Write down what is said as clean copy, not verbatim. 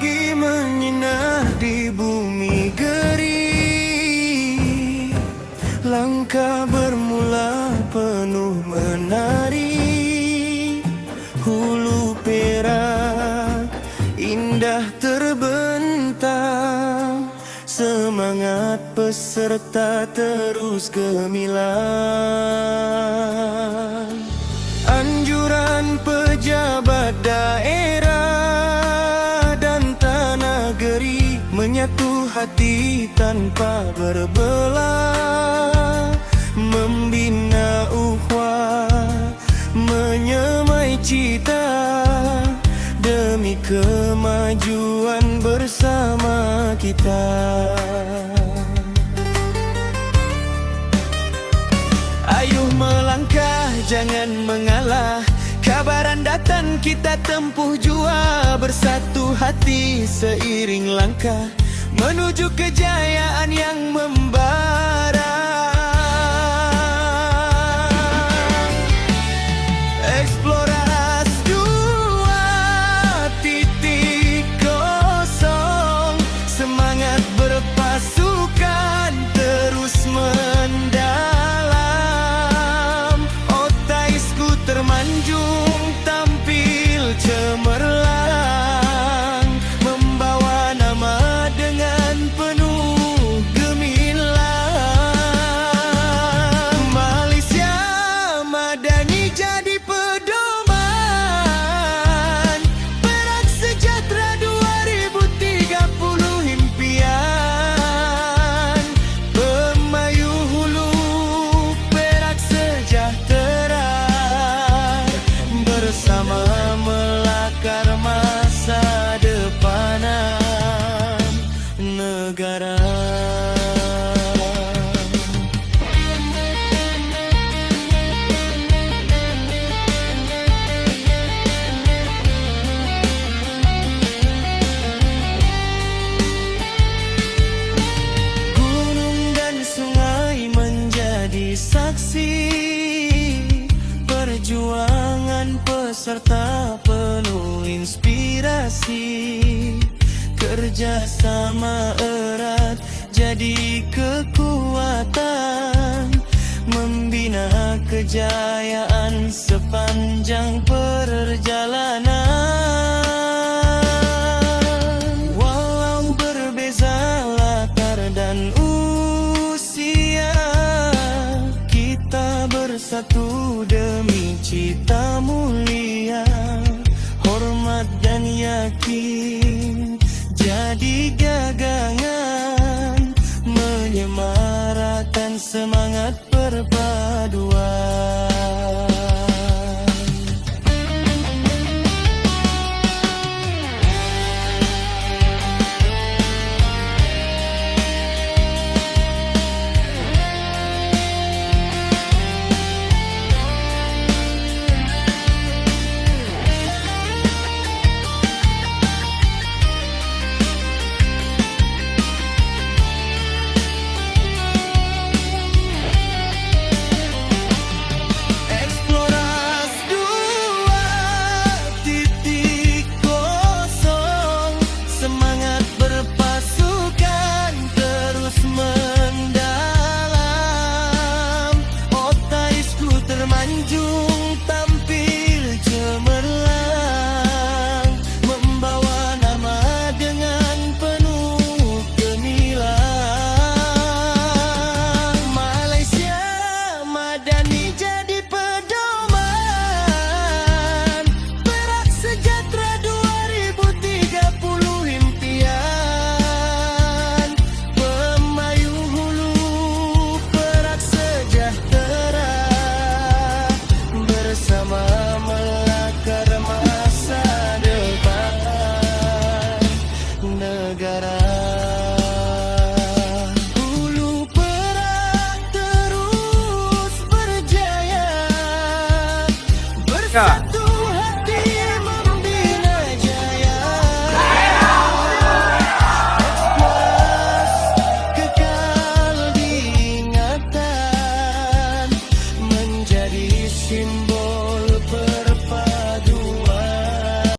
pagi menyinar di bumi geri, langkah bermula penuh menari. Hulu perak indah terbentang, semangat peserta terus gemilang. Anjuran pejabat daerah dan tanah geri menyatu hati tanpa berbelah, membina ukhuwah, menyemai cita demi kemajuan bersama kita. Ayuh melangkah, jangan mengalah, kabaran datang kita tempuh jua, bersatu hati seiring langkah menuju kejayaan yang membara. Eksplorasi 2.0, semangat berpasukan terus mendalam. Otai skuter manjung tampil cemerlang, membawa nama dengan penuh gemilang. Malaysia Madani jadi pedoman, Perak Sejahtera 2030 impian. Pemayu Hulu Perak Sejahtera, bersama melakar masa depanan negara. Gunung dan sungai menjadi saksi perjuangan peserta penuh inspirasi. Kerjasama erat jadi kekuatan, membina kejayaan sepanjang perjalanan. Walau berbeza latar dan usia, kita bersatu demi cita mulia. Hormat dan yakin jadi gagangan, menyemarakan semangat perpaduan.